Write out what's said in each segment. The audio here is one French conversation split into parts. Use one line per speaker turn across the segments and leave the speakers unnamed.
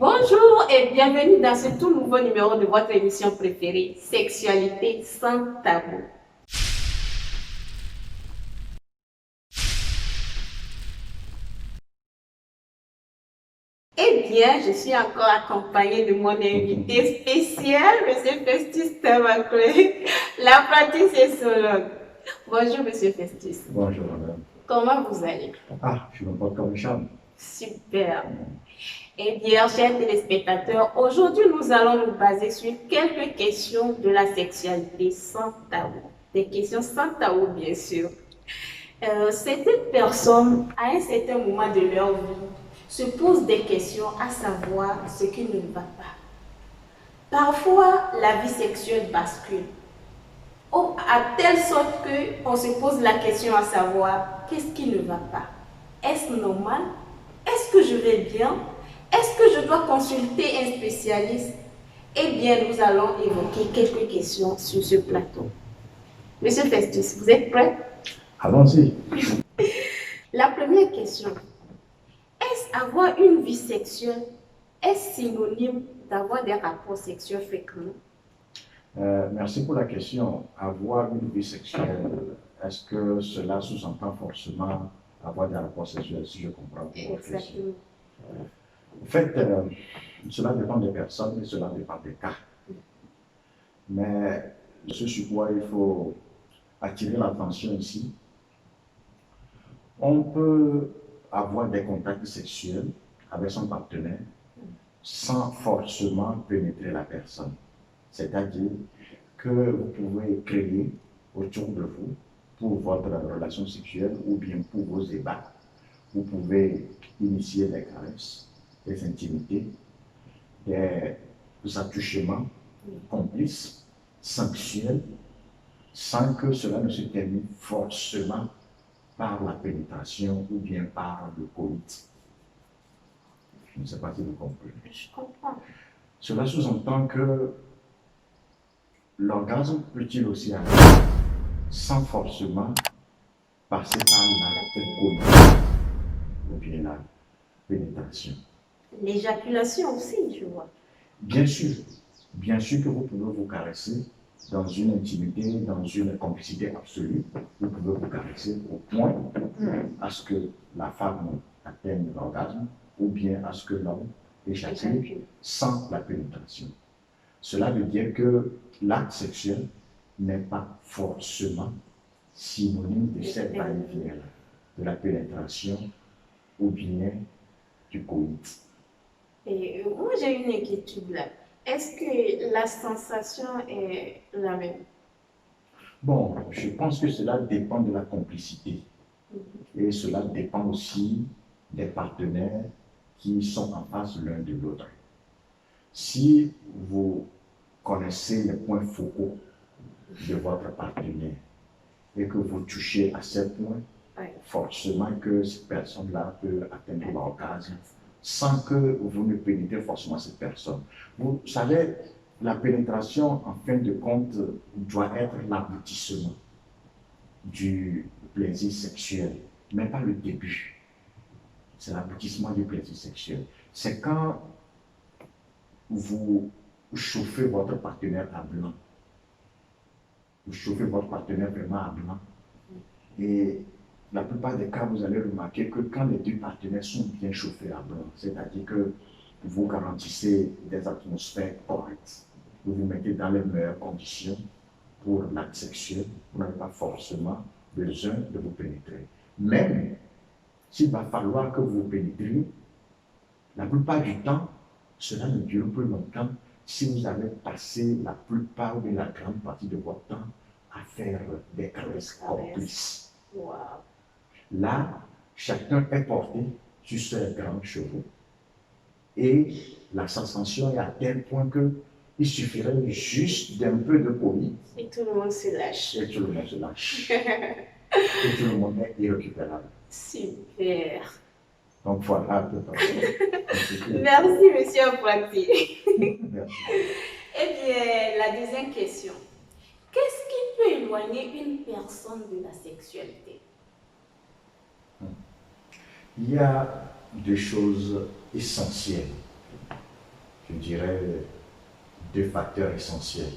Bonjour et bienvenue dans ce tout nouveau numéro de votre émission préférée, Sexualité sans tabou. Eh bien, je suis encore accompagnée de mon invité spécial, M. Festus Tabaclé, l'apprenti sexologue. Bonjour, M. Festus.
Bonjour, madame.
Comment vous allez?
Je me porte comme une chambre.
Super. Eh bien, chers téléspectateurs, aujourd'hui, nous allons nous baser sur quelques questions de la sexualité sans tabou. Des questions sans tabou, bien sûr. Certaines personnes, à un certain moment de leur vie, se posent des questions à savoir ce qui ne va pas. Parfois, la vie sexuelle bascule, à telle sorte qu'on se pose la question à savoir qu'est-ce qui ne va pas. Est-ce normal? Est-ce que je vais bien? Est-ce que je dois consulter un spécialiste? Eh bien, nous allons évoquer quelques questions sur ce plateau. Monsieur Festus, vous êtes prêt?
Allons-y.
La première question. Est-ce avoir une vie sexuelle est synonyme d'avoir des rapports sexuels fréquents?
Merci pour la question. Avoir une vie sexuelle, est-ce que cela sous-entend forcément avoir des rapports sexuels, si je comprends bien votre question? En fait, cela dépend des personnes et cela dépend des cas. Mais ce sur quoi il faut attirer l'attention ici, on peut avoir des contacts sexuels avec son partenaire sans forcément pénétrer la personne. C'est-à-dire que vous pouvez créer autour de vous pour votre relation sexuelle ou bien pour vos ébats. Vous pouvez initier des caresses, des intimités, des attouchements complices, sensuels, sans que cela ne se termine forcément par la pénétration ou bien par le coït. Je ne sais pas si vous comprenez.
Je comprends.
Cela sous-entend que l'orgasme peut-il aussi arriver sans forcément passer par l'acte coït ou bien la pénétration.
L'éjaculation aussi, je vois.
Bien sûr que vous pouvez vous caresser dans une intimité, dans une complicité absolue. Vous pouvez vous caresser au point à ce que la femme atteigne l'orgasme ou bien à ce que l'homme éjacule sans la pénétration. Cela veut dire que l'acte sexuel n'est pas forcément synonyme de cette va-et-vient, de la pénétration ou bien du coït.
Et moi, j'ai une inquiétude là. Est-ce que la sensation est la même?
Bon, je pense que cela dépend de la complicité. Et cela dépend aussi des partenaires qui sont en face l'un de l'autre. Si vous connaissez les points focaux de votre partenaire et que vous touchez à ces points, forcément que cette personne-là peut atteindre l'orgasme sans que vous ne pénétrez forcément cette personne. Vous savez, la pénétration, en fin de compte, doit être l'aboutissement du plaisir sexuel, mais pas le début. C'est l'aboutissement du plaisir sexuel. C'est quand vous chauffez votre partenaire à blanc. Vous chauffez votre partenaire vraiment à blanc. Et la plupart des cas, vous allez remarquer que quand les deux partenaires sont bien chauffés à blanc, c'est-à-dire que vous garantissez des atmosphères correctes, vous vous mettez dans les meilleures conditions pour l'acte sexuel, vous n'avez pas forcément besoin de vous pénétrer. Même s'il va falloir que vous pénétriez, la plupart du temps, cela ne dure plus longtemps si vous avez passé la plupart ou la grande partie de votre temps à faire des caresses complices.
Wow.
Là, chacun est porté sur ses grands chevaux et la sensation est à tel point qu'il suffirait juste d'un peu de coït.
Et tout le monde se lâche.
Et tout le monde se lâche. Et tout le monde est irrécupérable.
Super.
Donc voilà.
Merci, monsieur Apprenti. Eh bien, la deuxième question. Qu'est-ce qui peut éloigner une personne de la sexualité?
Il y a deux choses essentielles je dirais, deux facteurs essentiels.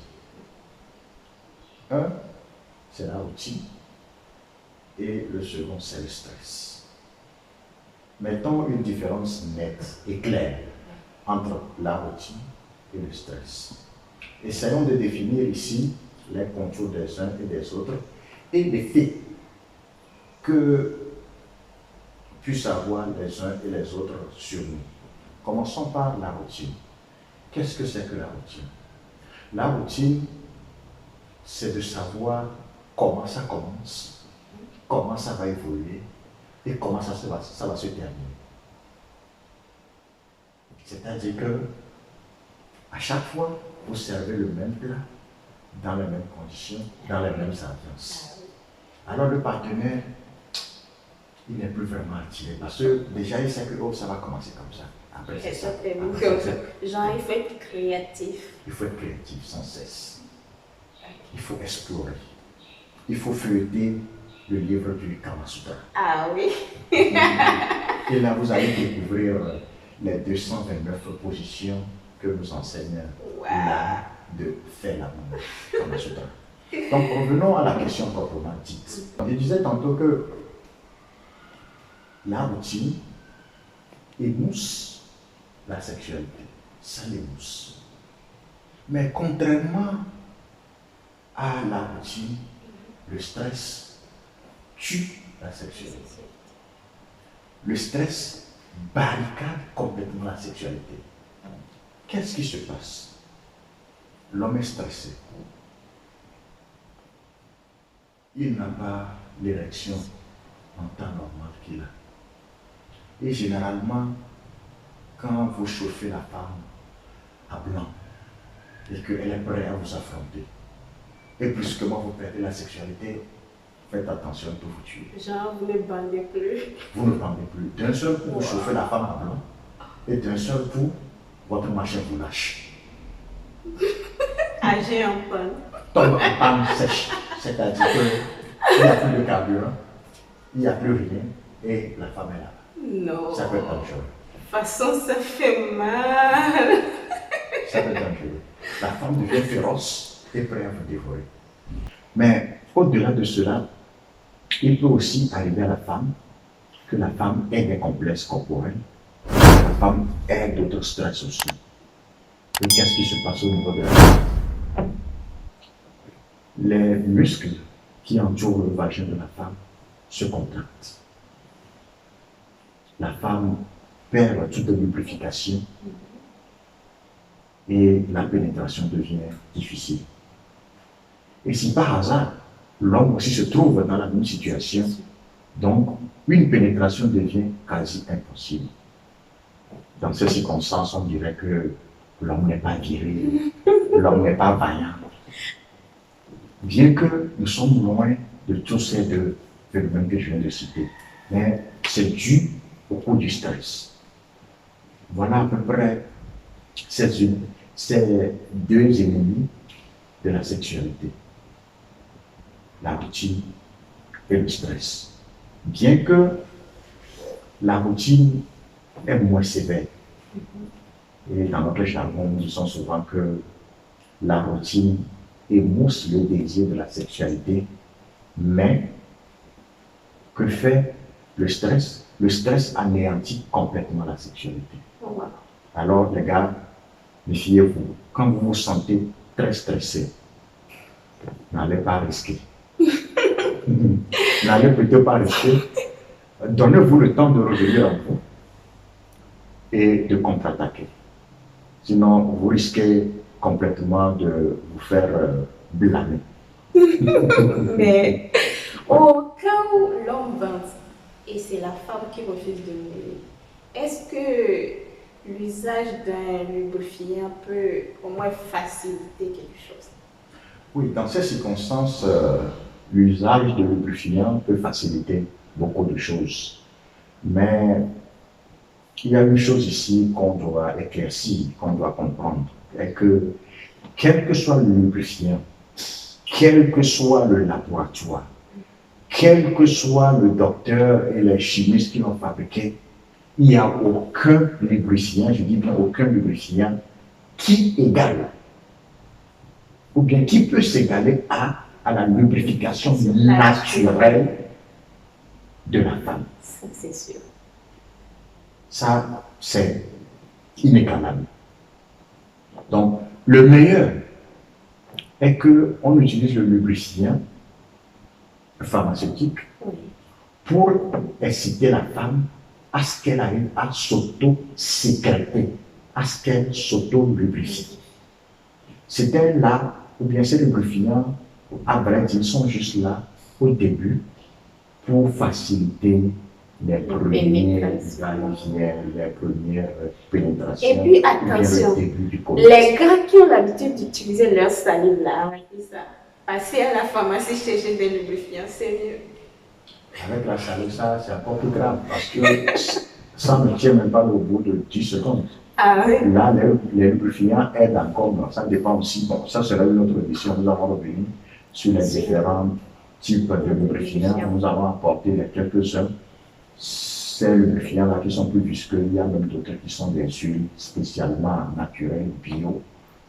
Un, c'est la routine, et le second, c'est le stress. Mettons une différence nette et claire entre la routine et le stress. Essayons de définir ici les contours des uns et des autres et les faits que puissent avoir les uns et les autres sur nous. Commençons par la routine. Qu'est-ce que c'est que la routine? La routine, c'est de savoir comment ça commence, comment ça va évoluer et comment ça va se terminer. C'est-à-dire que à chaque fois, vous servez le même plat, dans les mêmes conditions, dans les mêmes ambiances. Alors le partenaire, il n'est plus vraiment attiré parce que déjà il sait que oh, ça va commencer comme ça. Après, c'est ça.
Genre, il faut être créatif.
Il faut être créatif sans cesse. Il faut explorer. Il faut feuilleter le livre du Kama Sutra.
Ah oui.
Et là, vous allez découvrir les 229 positions que nous enseigne l'art de faire l'amour, Kama Sutra. Donc, revenons à la question proprement dite. Je disais tantôt que la routine émousse la sexualité. Ça l'émousse. Mais contrairement à la routine, le stress tue la sexualité. Le stress barricade complètement la sexualité. Qu'est-ce qui se passe? L'homme est stressé. Il n'a pas l'érection en temps normal qu'il a. Et généralement, quand vous chauffez la femme à blanc et qu'elle est prête à vous affronter, et brusquement vous perdez la sexualité, faites attention de vous tuer.
Genre, vous ne bandez plus.
Vous ne bandez plus. D'un seul coup, vous chauffez la femme à blanc, et d'un seul coup, votre machin vous lâche.
Âgé en panne.
Tombe en panne sèche. C'est-à-dire qu'il n'y a plus de carburant, il n'y a plus rien, et la femme est là.
Non.
Ça peut être dangereux.
De toute façon, ça fait mal.
Ça peut être dangereux. La femme devient féroce et prête à vous dévorer. Mais au-delà de cela, il peut aussi arriver à la femme que la femme ait des complexes corporels, la femme ait d'autres stress aussi. Et qu'est-ce qui se passe au niveau de la femme? Les muscles qui entourent le vagin de la femme se contractent. La femme perd toute lubrification et la pénétration devient difficile. Et si par hasard, l'homme aussi se trouve dans la même situation, donc une pénétration devient quasi impossible. Dans ces circonstances, on dirait que l'homme n'est pas viril, l'homme n'est pas vaillant. Bien que nous sommes loin de tous ces deux phénomènes que je viens de citer, mais c'est dû au cours du stress. Voilà à peu près ces deux ennemis de la sexualité. La routine et le stress. Bien que la routine est moins sévère, et dans notre jargon, nous disons souvent que la routine émousse le désir de la sexualité, mais que fait le stress? Le stress anéantit complètement la sexualité. Alors les gars, méfiez-vous, quand vous vous sentez très stressé, n'allez pas risquer. N'allez plutôt pas risquer. Donnez-vous le temps de revenir en vous et de contre-attaquer. Sinon, vous risquez complètement de vous faire blâmer.
Mais au cas où l'homme vante et c'est la femme qui refuse de mourir, est-ce que l'usage d'un lubrifiant peut au moins faciliter quelque chose?
Oui, dans ces circonstances, l'usage de lubrifiant peut faciliter beaucoup de choses. Mais il y a une chose ici qu'on doit éclaircir, qu'on doit comprendre, est que quel que soit le lubrifiant, quel que soit le laboratoire, quel que soit le docteur et les chimistes qui l'ont fabriqué, il n'y a aucun lubrifiant, je dis bien aucun lubrifiant, qui égale, ou bien qui peut s'égaler à la lubrification naturelle de la femme.
Ça, c'est sûr.
Ça, c'est inégalable. Donc, le meilleur est qu'on utilise le lubrifiant pharmaceutique pour inciter la femme à ce qu'elle arrive à s'auto-sécréter, à ce qu'elle s'auto-lubrifie. C'était là, ou bien ces lubrifiants, à vrai dire, sont juste là au début pour faciliter les premières pénétrations.
Et puis attention, les gars qui ont l'habitude d'utiliser leur salive là, arrêtez ça. Passer à la pharmacie chercher des lubrifiants, c'est mieux.
Avec la salive, ça c'est encore plus grave parce que ça ne tient même pas au bout de 10 secondes.
Ah oui.
Là, les lubrifiants aident encore, ça dépend aussi. Bon, ça sera une autre édition, nous allons revenir sur les différents types de lubrifiants. Nous allons apporter les quelques-uns. Ces lubrifiants-là qui sont plus visqueux, il y a même d'autres qui sont des huiles spécialement naturelles, bio,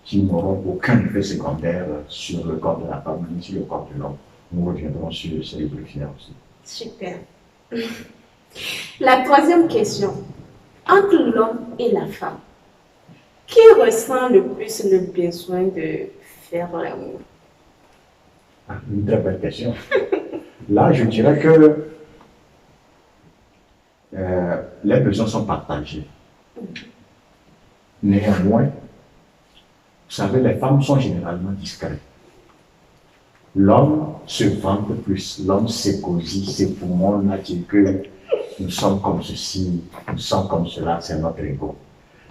qui n'auront aucun effet secondaire sur le corps de la femme, ni sur le corps de l'homme. Nous reviendrons sur ces lubrifiants aussi.
Super. La troisième question. Entre l'homme et la femme, qui ressent le plus le besoin de faire l'amour?
Une très belle question. Là, je dirais que les besoins sont partagés. Néanmoins, vous savez, les femmes sont généralement discrètes. L'homme se vante plus, l'homme s'écosille, ses poumons, là, dit que nous sommes comme ceci, nous sommes comme cela, c'est notre ego.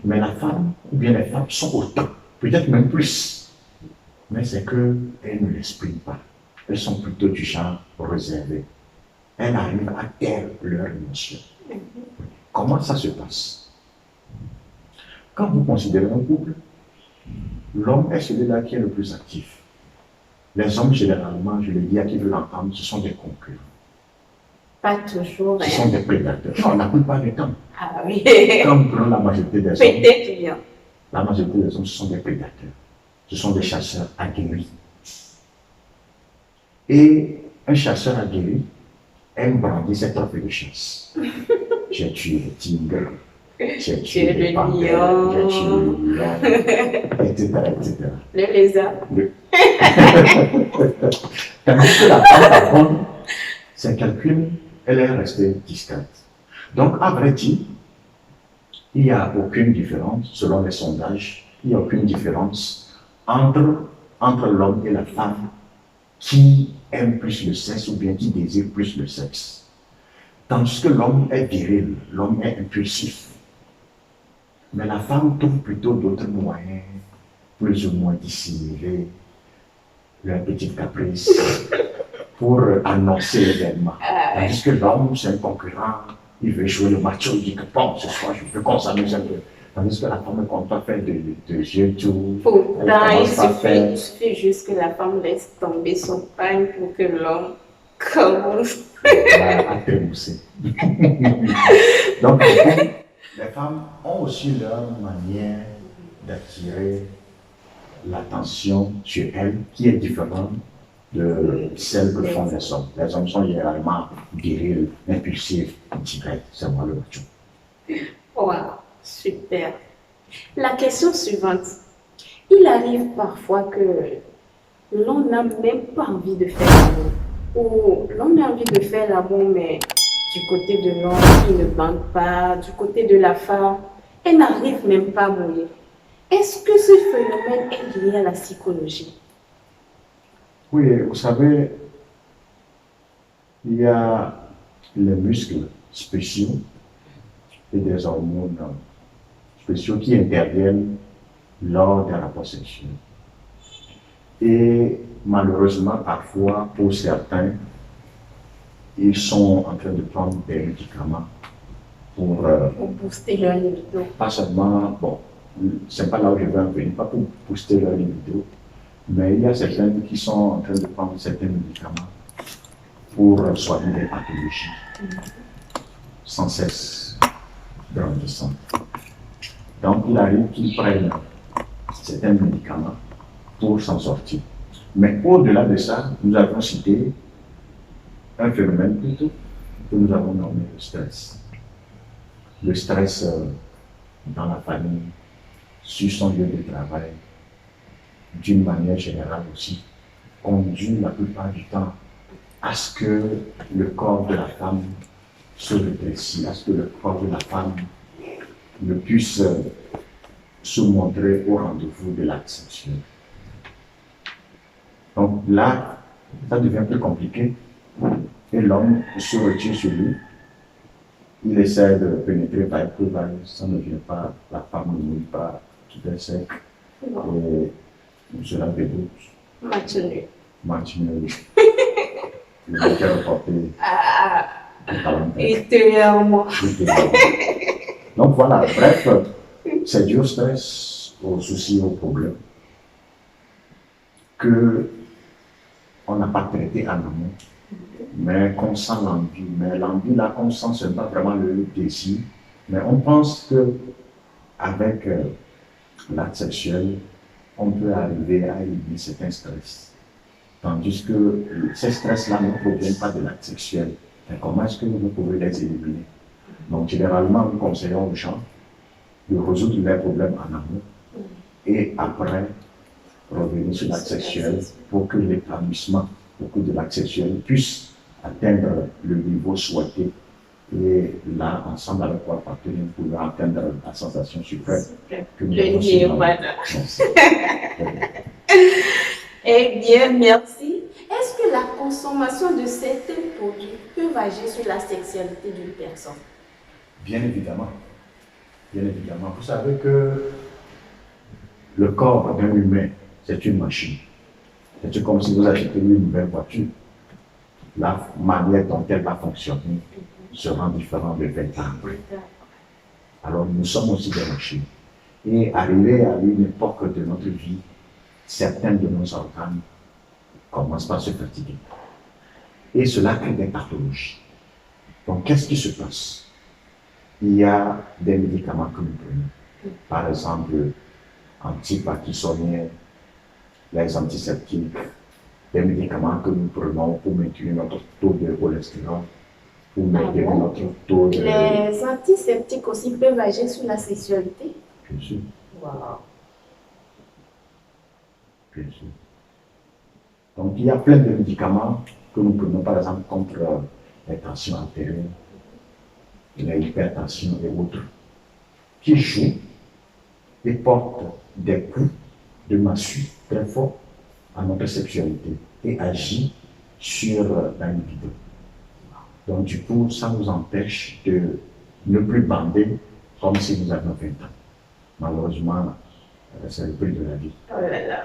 Mais la femme, ou bien les femmes sont autant, peut-être même plus. Mais c'est qu'elles ne l'expriment pas. Elles sont plutôt du genre réservé. Elles arrivent à taire leurs émotions. Comment ça se passe? Quand vous considérez un couple, l'homme est celui-là qui est le plus actif. Les hommes, généralement, je le dis à qui veut l'entendre, ce sont des concurrents.
Pas toujours.
Ce sont des prédateurs. Non, la plupart du temps.
Ah oui.
Comme pour la majorité des hommes.
Peut-être bien.
La majorité des hommes, ce sont des prédateurs. Ce sont des chasseurs aguerris. Et un chasseur aguerri aime brandir ses trophées de chasse. J'ai tué le tigre, j'ai tué le panthère, j'ai tué le lion, etc., etc.
Le lézard.
Tandis que la femme, par contre, ses calculs, elle est restée discrète. Donc, à vrai dire, il n'y a aucune différence, selon les sondages, il n'y a aucune différence entre l'homme et la femme qui aime plus le sexe ou bien qui désire plus le sexe. Tandis que l'homme est viril, l'homme est impulsif. Mais la femme trouve plutôt d'autres moyens, plus ou moins dissimulés, leur petite caprice, pour annoncer l'événement. Tandis que l'homme, c'est un concurrent, il veut jouer le macho, il dit que bon, ce soir, je veux qu'on s'amuse un peu. Tandis que la femme ne compte pas faire de jeux tout.
Pourtant, il suffit juste que la femme laisse tomber son pagne pour que l'homme commence
à trémousser. Donc, les femmes ont aussi leur manière d'attirer l'attention sur elles qui est différente de celle que font les hommes. Les hommes sont généralement virils, impulsifs, directs, c'est moi le macho.
Wow, super. La question suivante. Il arrive parfois que l'on n'a même pas envie de faire l'amour. Ou l'on a envie de faire l'amour, mais du côté de l'homme, il ne bande pas. Du côté de la femme, elle n'arrive même pas à mouiller. Est-ce que ce phénomène est lié à la psychologie?
Oui, vous savez, il y a les muscles spéciaux et des hormones spéciaux qui interviennent lors des rapports sexuels. Et malheureusement, parfois, pour certains, ils sont en train de prendre des médicaments pour
booster leur libido.
Pas seulement, bon, c'est pas là où je veux en venir, pas pour booster leur libido, mais il y a certains qui sont en train de prendre certains médicaments pour soigner des pathologies sans cesse grandissantes. Donc, il arrive qu'ils prennent certains médicaments pour s'en sortir. Mais au-delà de ça, nous avons cité un phénomène plutôt que nous avons nommé le stress. Le stress dans la famille, sur son lieu de travail, d'une manière générale aussi, conduit la plupart du temps à ce que le corps de la femme se rétrécisse, à ce que le corps de la femme ne puisse se montrer au rendez-vous de l'acte sexuel. Donc là, ça devient plus compliqué et l'homme se retire sur lui. Il essaie de pénétrer par peu, ça ne vient pas, la femme ne mouille pas, tout est sec. Et cela dégoûte. Match nul. Le mec a reporté.
Intérieurement.
Donc voilà, bref, c'est du stress, aux soucis, aux problèmes que on n'a pas traité en amont, mais qu'on sent l'envie. Mais l'envie là qu'on sent, ce n'est pas vraiment le désir, mais on pense que avec l'acte sexuel, on peut arriver à éliminer certains stress. Tandis que ces stress-là ne proviennent pas de l'acte sexuel. Mais comment est-ce que vous pouvez les éliminer? Donc, généralement, nous conseillons aux gens de résoudre les problèmes en amont et après revenir sur l'acte sexuel pour que l'épanouissement de l'acte sexuel puisse atteindre le niveau souhaité. Et là, ensemble avec votre partenaire, vous pouvez atteindre la sensation suprême que nous avons sur
Eh bien, merci. Est-ce que la consommation de certains produits peut agir sur la sexualité d'une personne?
Bien évidemment. Bien évidemment. Vous savez que le corps d'un humain, c'est une machine. C'est comme si vous achetez une nouvelle voiture. La manière dont elle va fonctionner sera différente de 20 ans après. Alors nous sommes aussi des machines. Et arrivé à une époque de notre vie, certains de nos organes commencent par se fatiguer. Et cela crée des pathologies. Donc qu'est-ce qui se passe? Il y a des médicaments que nous prenons. Par exemple, antiparkinsoniens, les antiseptiques, des médicaments que nous prenons pour maintenir notre taux de cholestérol, pour maintenir notre taux de...
Les antiseptiques aussi peuvent agir sur la sexualité?
Bien sûr.
Wow.
Bien sûr. Donc il y a plein de médicaments que nous prenons, par exemple, contre les tensions artérielles, l'hypertension et autres, qui jouent et portent des coups de massue très forts à notre sexualité et agit sur la libido. Donc du coup, ça nous empêche de ne plus bander comme si nous avions 20 ans. Malheureusement, c'est le prix de la vie.
Oh là là.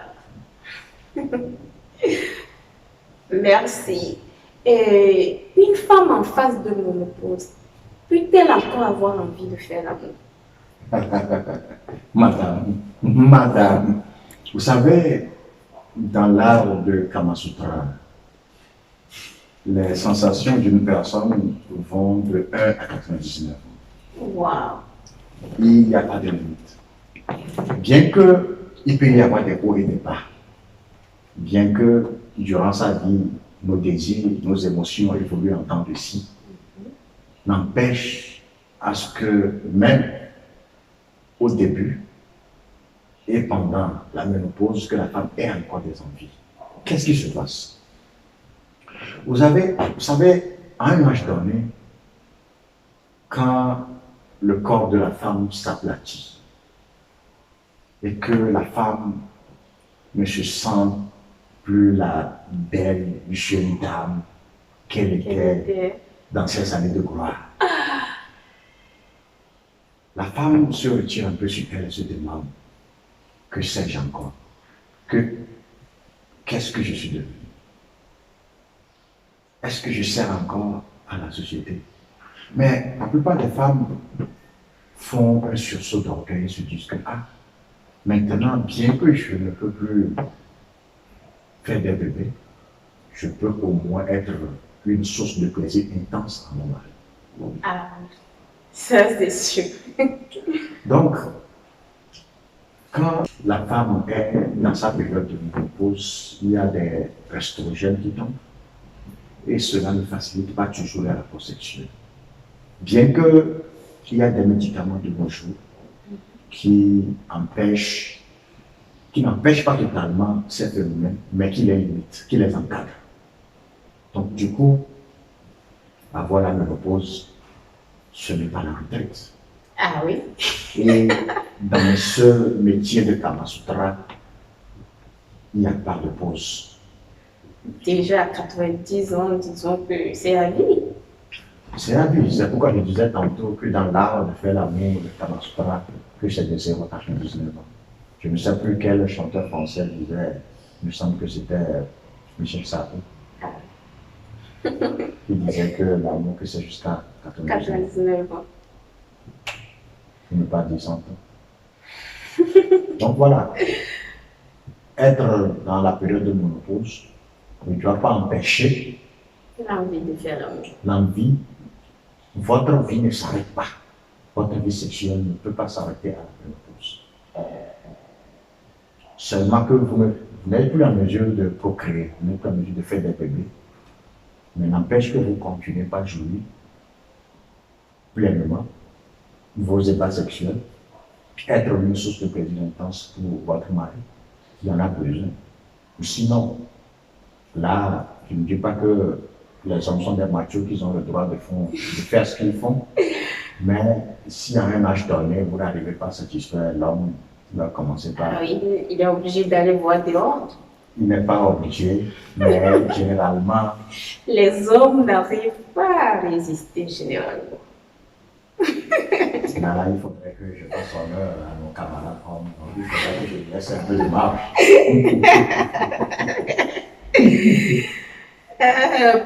Merci. Et une femme en phase de ménopause, peut-elle encore avoir envie de faire l'amour?
Madame, vous savez, dans l'art de Kama Sutra, les sensations d'une personne vont de 1 à 99.
Wow.
Il n'y a pas de limite. Bien qu'il peut y avoir des hauts et des bas, bien que durant sa vie, nos désirs, nos émotions évoluent en temps de ci, n'empêche à ce que même au début et pendant la ménopause, que la femme ait encore des envies. Qu'est-ce qui se passe? Vous savez, à un âge donné, quand le corps de la femme s'aplatit et que la femme ne se sent plus la belle jeune dame qu'elle était dans ses années de gloire, la femme se retire un peu sur elle et se demande: que sais-je encore? Qu'est-ce que je suis devenu? Est-ce que je sers encore à la société? Mais la plupart des femmes font un sursaut d'orgueil et se disent que maintenant, bien que je ne peux plus faire des bébés, je peux au moins être une source de plaisir intense à mon mari.
Ah, ça c'est sûr.
Donc, Quand la femme est dans sa période de ménopause, il y a des estrogènes qui tombent et cela ne facilite pas toujours les rapports sexuels. Bien qu'il y a des médicaments de nos jours qui n'empêchent pas totalement ces phénomènes, mais qui les limitent, qui les encadrent. Donc du coup, avoir la ménopause, ce n'est pas la retraite.
Ah oui.
Et dans ce métier de Kama Sutra, il n'y a pas de pause.
Déjà à 90 ans, disons que c'est la vie.
C'est la vie. C'est pourquoi je disais tantôt que dans l'art de faire l'amour, le Kama Sutra, que c'est de 0 à 99 ans. Je ne sais plus quel chanteur français disait, il me semble que c'était Michel Sardou. Il disait que l'amour, que c'est jusqu'à
99 ans.
Il ne pas 100 ans. Donc voilà, être dans la période de ménopause ne doit pas empêcher
L'envie de faire l'amour.
l'envie. Votre vie ne s'arrête pas. Votre vie sexuelle ne peut pas s'arrêter à la ménopause. Seulement que vous n'êtes plus en mesure de procréer, vous n'êtes plus en mesure de faire des bébés, mais n'empêche que vous ne continuez pas à jouir pleinement vos ébats sexuels, être une source de plaisir intense pour votre mari, qui en a besoin. Sinon, là, je ne dis pas que les hommes sont des machos qui ont le droit de faire ce qu'ils font, mais si à un âge donné, vous n'arrivez pas à satisfaire l'homme, il va commencer par...
Ah oui, il est obligé d'aller voir dehors.
Il n'est pas obligé, mais généralement...
Les hommes n'arrivent pas à résister généralement.
Là, il faudrait que je fasse honneur à nos camarades hommes. Il faudrait que je laisse un peu de marge.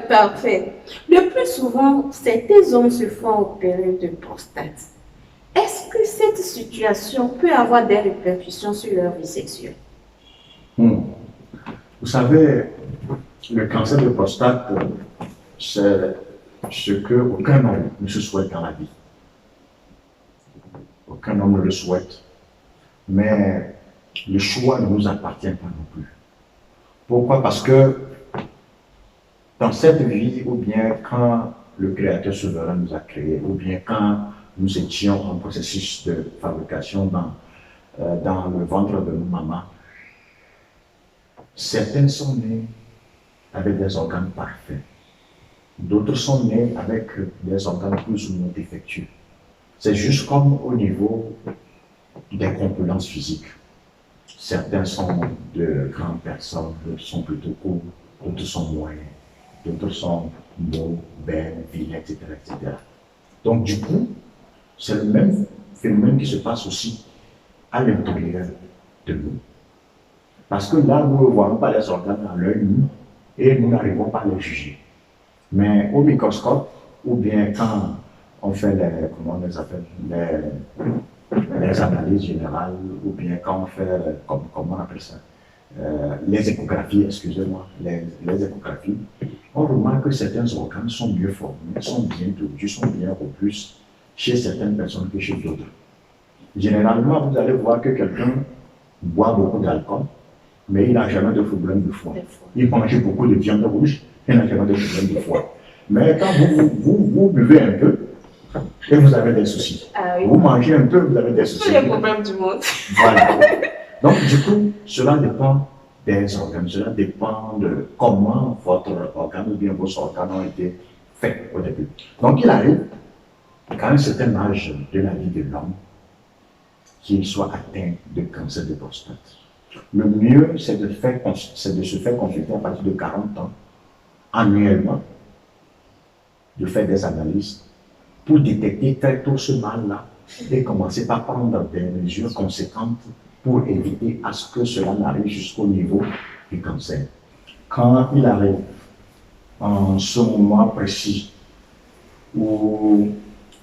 Parfait. Le plus souvent, certains hommes se font opérer de prostate. Est-ce que cette situation peut avoir des répercussions sur leur vie sexuelle?
Vous savez, le cancer de prostate, c'est ce qu'aucun homme ne se souhaite dans la vie. Aucun homme ne le souhaite. Mais le choix ne nous appartient pas non plus. Pourquoi? Parce que dans cette vie, ou bien quand le Créateur souverain nous a créés, ou bien quand nous étions en processus de fabrication dans le ventre de nos mamans, certains sont nés avec des organes parfaits. D'autres sont nés avec des organes plus ou moins défectueux. C'est juste comme au niveau des composantes physiques. Certains sont de grandes personnes, d'autres sont plutôt courts, d'autres sont moyens, d'autres sont beaux, belles, vilains, etc., etc. Donc du coup, c'est le même phénomène qui se passe aussi à l'intérieur de nous. Parce que là, nous ne voyons pas les organes à l'œil nu et nous n'arrivons pas à les juger. Mais au microscope, ou bien quand on fait les analyses générales, ou bien quand on fait, comment on appelle ça, les échographies, excusez-moi, les échographies, on remarque que certains organes sont mieux formés, sont bien dodus, sont bien robustes chez certaines personnes que chez d'autres. Généralement, vous allez voir que quelqu'un boit beaucoup d'alcool, mais il n'a jamais de problème de foie. Il mange beaucoup de viande rouge, il n'a jamais de problème de foie. Mais quand vous buvez un peu, et vous avez des soucis.
Ah oui.
Vous mangez un peu, vous avez des soucis.
Tous les problèmes du monde.
Voilà. Donc, du coup, cela dépend des organes, cela dépend de comment votre organe ou bien vos organes ont été faits au début. Donc, il arrive qu'à un certain âge de la vie de l'homme, qu'il soit atteint de cancer de prostate. Le mieux, c'est de se faire consulter à partir de 40 ans, annuellement, de faire des analyses pour détecter très tôt ce mal-là et commencer par prendre des mesures conséquentes pour éviter à ce que cela n'arrive jusqu'au niveau du cancer. Quand il arrive en ce moment précis où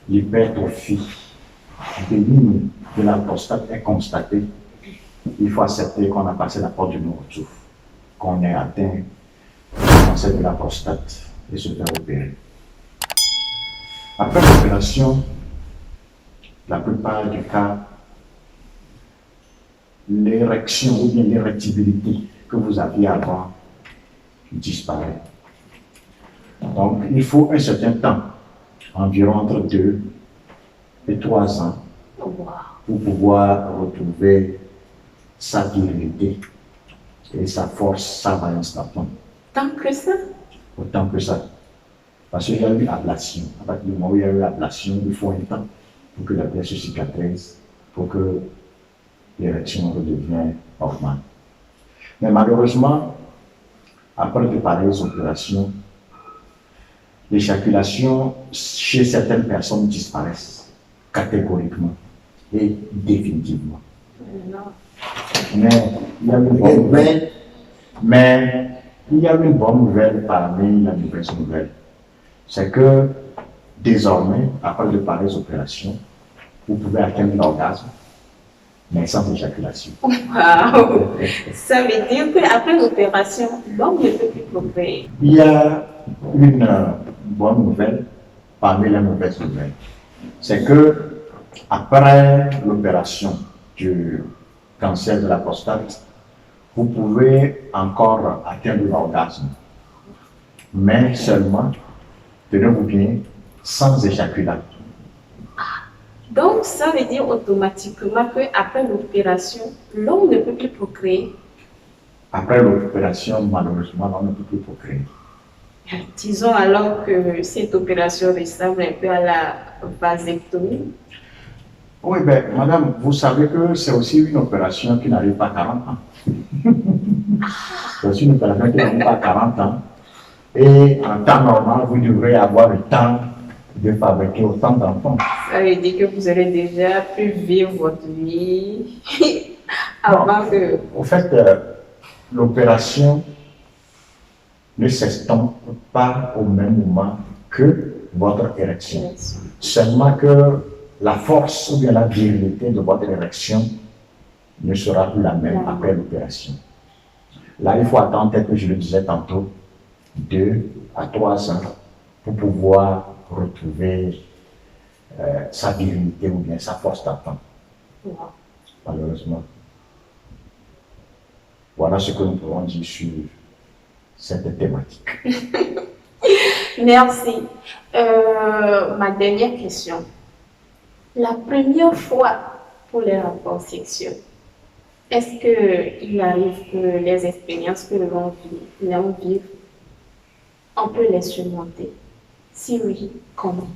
l'hypertrophie bénigne de la prostate est constatée, il faut accepter qu'on a passé la porte du non-retour, qu'on est atteint du cancer de la prostate et se faire opérer. Après l'opération, la plupart du cas, l'érection ou bien l'érectibilité que vous aviez avant disparaît. Donc, il faut un certain temps, environ entre 2 et 3 ans, pour pouvoir retrouver sa virilité et sa force, sa vaillance d'aplomb.
Tant que ça?
Autant que ça. Parce qu'il y a eu ablation. À partir du moment où il y a eu ablation, il faut un temps pour que la plaie se cicatrise, pour que l'érection redevienne normale. Mais malheureusement, après de pareilles opérations, l'éjaculation chez certaines personnes disparaissent catégoriquement et définitivement. Mais il y a une bonne nouvelle parmi la mauvaise nouvelle. C'est que désormais, après de pareilles opérations, vous pouvez atteindre l'orgasme, mais sans éjaculation.
Wow. Ça veut dire qu'après l'opération, l'homme ne peut plus procréer.
Il y a une bonne nouvelle parmi les mauvaises nouvelles. C'est que après l'opération du cancer de la prostate, vous pouvez encore atteindre l'orgasme, mais seulement, tenez-vous bien, sans éjaculat.
Donc, ça veut dire automatiquement qu'après l'opération, l'homme ne peut plus procréer.
Après l'opération, malheureusement, l'homme ne peut plus procréer.
Disons alors que cette opération ressemble un peu à la vasectomie.
Oui, bien, madame, vous savez que c'est aussi une opération qui n'arrive pas à 40 ans. C'est aussi une opération qui n'arrive pas à 40 ans. Et en temps normal, vous devrez avoir le temps de fabriquer autant d'enfants.
Ça veut dire que vous aurez déjà pu vivre votre vie avant que...
Au fait, l'opération ne s'estompe pas au même moment que votre érection. Seulement que la force ou bien la virilité de votre érection ne sera plus la même après l'opération. Là, il faut attendre, tel que je le disais tantôt, 2 à 3 ans pour pouvoir retrouver sa virilité ou bien sa force d'attente. Malheureusement. Voilà ce que nous pouvons dire sur cette thématique.
Merci. Ma dernière question. La première fois pour les rapports sexuels, est-ce qu'il arrive que les expériences que l'on vit, on peut les surmonter? Si oui, comment?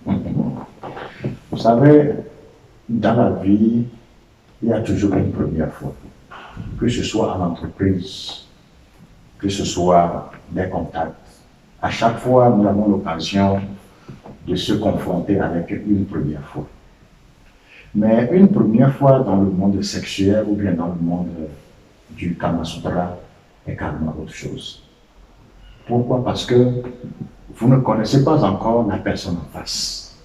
Vous savez, dans la vie, il y a toujours une première fois. Que ce soit en entreprise, que ce soit des contacts. À chaque fois, nous avons l'occasion de se confronter avec une première fois. Mais une première fois dans le monde sexuel ou bien dans le monde du Kama Sutra est carrément autre chose. Pourquoi? Parce que vous ne connaissez pas encore la personne en face.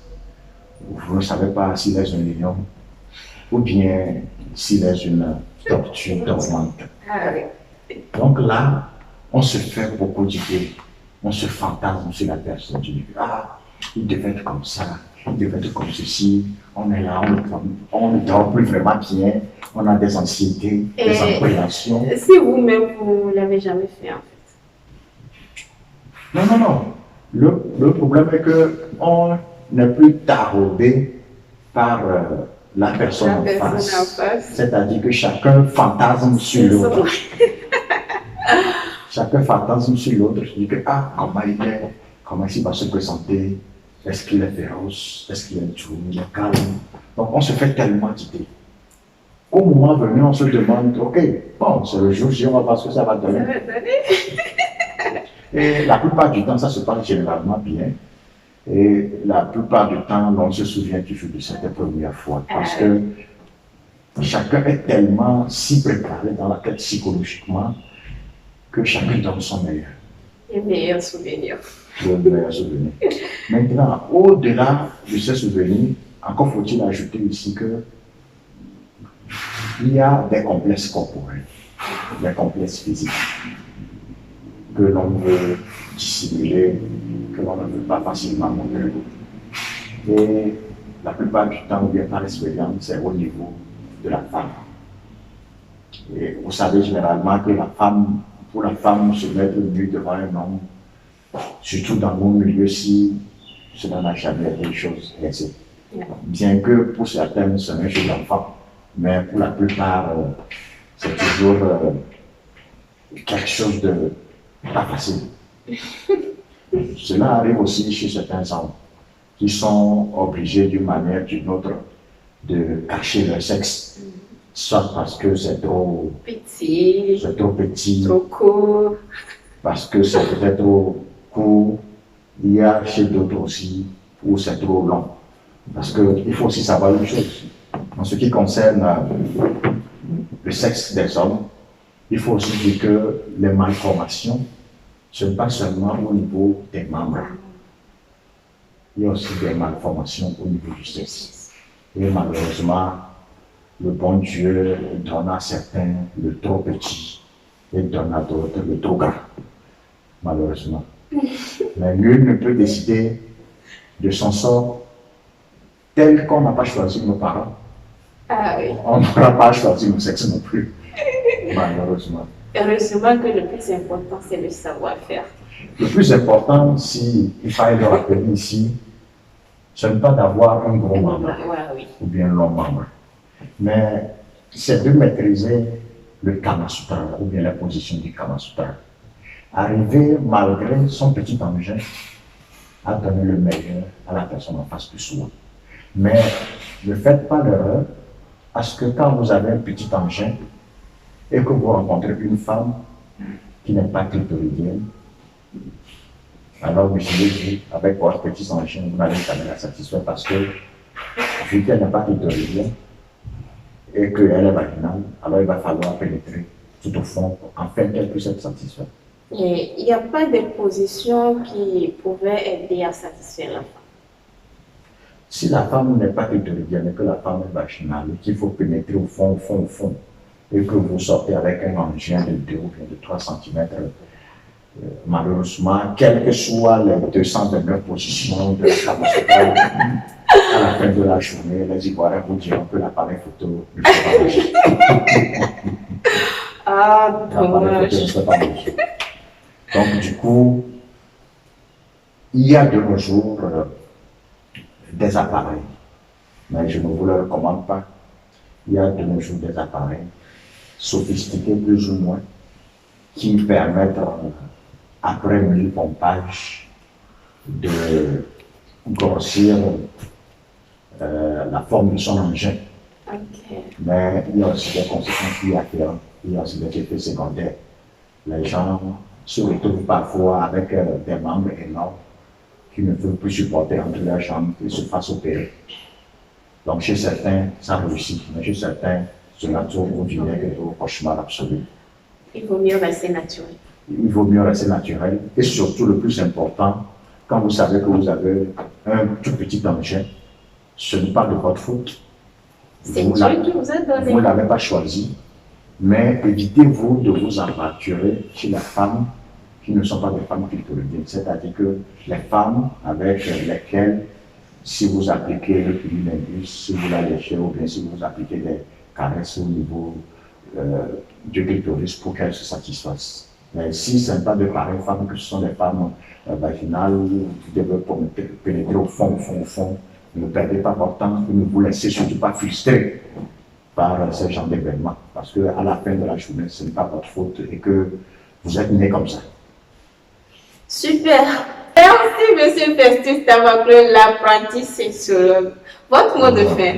Vous ne savez pas s'il est un lion ou bien s'il est une tortue dormante. Donc là, on se fait beaucoup d'idées. On se fantasme sur la personne. Tu dis, ah, il devait être comme ça, il devait être comme ceci. On est là, on ne dort plus vraiment bien, on a des anxiétés, des appréhensions.
Si vous-même, vous ne l'avez jamais fait en fait.
Non. Le problème est qu'on n'est plus taraudé par la personne en face. C'est-à-dire que chacun fantasme sur l'autre. Chacun fantasme sur l'autre. Je dis que, ah, comment il est, comment il va se présenter, est-ce qu'il est féroce, est-ce qu'il est doux, il est calme. Donc on se fait tellement d'idées. Au moment venu, on se demande, ok, bon, c'est le jour J, on va voir ce que ça va donner. Et la plupart du temps, ça se passe généralement bien. Et la plupart du temps, on se souvient toujours de cette première fois. Parce que chacun est tellement si préparé dans la tête psychologiquement que chacun donne son meilleur.
Le meilleur souvenir.
Le meilleur souvenir. Maintenant, au-delà de ces souvenirs, encore faut-il ajouter ici que il y a des complexes corporels, des complexes physiques que l'on veut dissimuler, que l'on ne veut pas facilement montrer. Et la plupart du temps, ou bien par expérience, c'est au niveau de la femme. Et vous savez généralement que pour la femme, se mettre nue devant un homme, surtout dans mon milieu, si cela n'a jamais été une chose aisée. Bien que pour certaines, c'est un jeu d'enfant, mais pour la plupart, c'est toujours quelque chose de pas facile. Cela arrive aussi chez certains hommes qui sont obligés d'une manière ou d'une autre de cacher leur sexe, soit parce que c'est trop
petit, trop court,
parce que c'est peut-être trop court. Il y a chez d'autres aussi où c'est trop long. Parce qu'il faut aussi savoir une chose. En ce qui concerne le sexe des hommes, il faut aussi dire que les malformations, ce n'est pas seulement au niveau des membres. Il y a aussi des malformations au niveau du sexe. Et malheureusement, le bon Dieu donne à certains le trop petit et donne à d'autres le trop grand. Malheureusement. Mais nul ne peut décider de son sort tel qu'on n'a pas choisi nos parents.
Ah oui.
On n'aura pas choisi nos sexes non plus, malheureusement.
Heureusement que le plus important, c'est le savoir-faire.
Le plus important, si il fallait le rappeler ici, ce n'est pas d'avoir un gros membre ou bien un long membre, mais c'est de maîtriser le Kama Sutra ou bien la position du Kama Sutra. Arriver, malgré son petit engin, à donner le meilleur à la personne en face de soi. Mais ne faites pas l'erreur à ce que quand vous avez un petit engin et que vous rencontrez une femme qui n'est pas clitoridienne, alors vous avec votre petit engin, vous n'allez jamais la satisfaire parce que vu qu'elle n'est pas clitoridienne et qu'elle est vaginale, alors il va falloir pénétrer tout au fond afin qu'elle puisse être satisfaite.
Et il n'y a pas de position qui pouvait aider à satisfaire la femme.
Si la femme n'est pas clitoridienne et que la femme est vaginale et qu'il faut pénétrer au fond, et que vous sortez avec un engin de 2 ou bien de 3 cm, malheureusement, quelles que soient les 229 positions de la Kama Sutra, à la fin de la journée, les Ivoiriens vous diront que l'appareil photo ne fait pas marcher.
Ah,
L'appareil photo ne fait pas marcher. Donc, du coup, il y a de nos jours des appareils, mais je ne vous le recommande pas. Il y a de nos jours des appareils sophistiqués plus ou moins qui permettent, après 1000 pompages, de grossir la forme de son engin.
Okay.
Mais il y a aussi des conséquences bilatérales, il y a aussi des effets secondaires. Les gens se retrouvent parfois avec des membres énormes qui ne peuvent plus supporter entre leurs jambes et se fassent opérer. Donc chez certains, ça réussit, mais chez certains, cela tourne au vinaigre et au cauchemar absolu.
Il vaut mieux rester naturel.
Il vaut mieux rester naturel. Et surtout, le plus important, quand vous savez que vous avez un tout petit engin, ce n'est pas de votre faute.
C'est Dieu qui vous a donné.
Vous ne l'avez pas choisi, mais évitez-vous de vous aventurer chez les femmes qui ne sont pas des femmes clitoridiennes. C'est-à-dire que les femmes avec lesquelles, si vous appliquez le cunnilingus, si vous la léchez ou bien si vous appliquez des caresses au niveau du clitoris pour qu'elles se satisfassent. Mais si ce n'est pas de pareilles femmes que ce sont des femmes vaginales qui devraient pénétrer au fond, ne perdez pas votre temps et ne vous laissez surtout pas frustrer par ce genre d'événements. Parce qu'à la fin de la journée, ce n'est pas votre faute et que vous êtes né comme ça.
Super. Merci, Monsieur Festus Tamakle, l'apprenti sexologue. Votre mot de fin?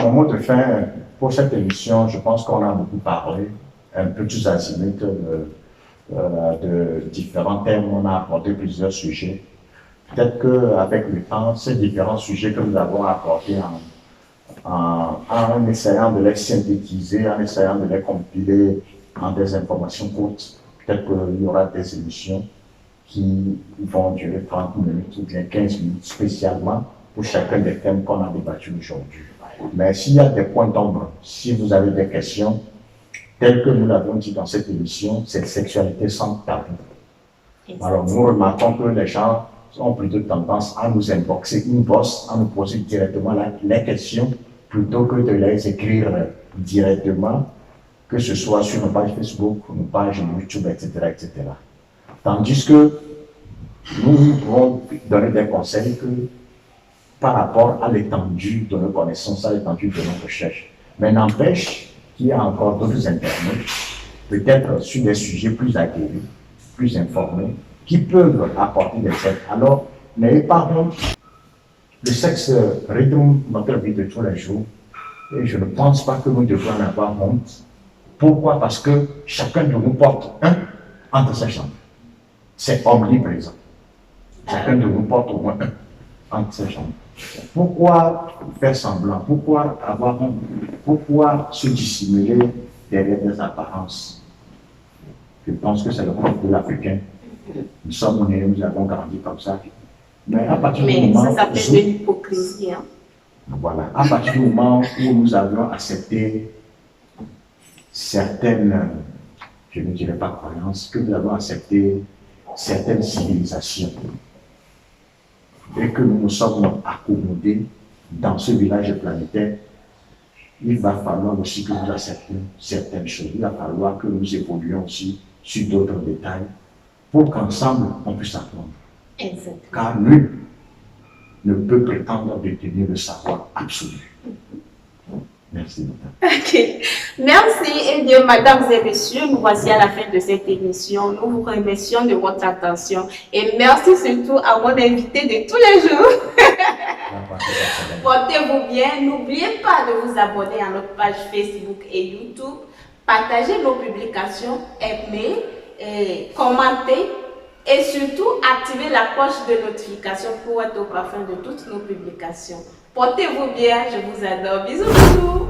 Mon mot de fin pour cette émission, je pense qu'on a beaucoup parlé, un peu tous azimuts de différents thèmes. On a abordé plusieurs sujets. Peut-être qu'avec le temps, ces différents sujets que nous avons abordés en essayant de les synthétiser, en essayant de les compiler en des informations courtes, peut-être qu'il y aura des émissions qui vont durer 30 minutes ou bien 15 minutes spécialement pour chacun des thèmes qu'on a débattus aujourd'hui. Mais s'il y a des points d'ombre, si vous avez des questions, telles que nous l'avons dit dans cette émission, c'est sexualité sans tabou. Alors nous remarquons que les gens ont plutôt tendance à nous inboxer à nous poser directement les questions plutôt que de les écrire directement que ce soit sur nos pages Facebook, nos pages YouTube, etc., etc. Tandis que nous pouvons donner des conseils que, par rapport à l'étendue de nos connaissances, à l'étendue de nos recherches. Mais n'empêche qu'il y a encore d'autres internautes, peut-être sur des sujets plus aguerris, plus informés, qui peuvent apporter des aides. Alors, n'ayez pas honte. Le sexe rythme notre vie de tous les jours et je ne pense pas que nous devons en avoir honte. Pourquoi? Parce que chacun de nous porte un entre ses jambes. C'est omniprésent. Chacun de nous porte au moins un entre ses jambes. Pourquoi faire semblant? Pourquoi avoir honte? Pourquoi se dissimuler derrière des apparences? Je pense que c'est le propre de l'Africain. Nous sommes nés, nous avons grandi comme ça. Mais à partir du moment
ça s'appelle de l'hypocrisie. Hein.
Voilà. À partir du moment où nous avions accepté certaines, je ne dirais pas croyances, que nous avons accepté certaines civilisations et que nous nous sommes accommodés dans ce village planétaire, il va falloir aussi que nous acceptions certaines choses. Il va falloir que nous évoluions aussi sur d'autres détails pour qu'ensemble on puisse apprendre.
Exactement.
Car nul ne peut prétendre détenir le savoir absolu. Merci.
Ok. Merci, et bien, mesdames et messieurs, nous voici à la fin de cette émission. Nous vous remercions de votre attention et merci surtout à mon invité de tous les jours. Portez-vous bien. N'oubliez pas de vous abonner à notre page Facebook et YouTube. Partagez nos publications, aimez, commentez. Et surtout, activez la cloche de notification pour être au parfum de toutes nos publications. Portez-vous bien, je vous adore. Bisous, bisous.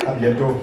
À bientôt.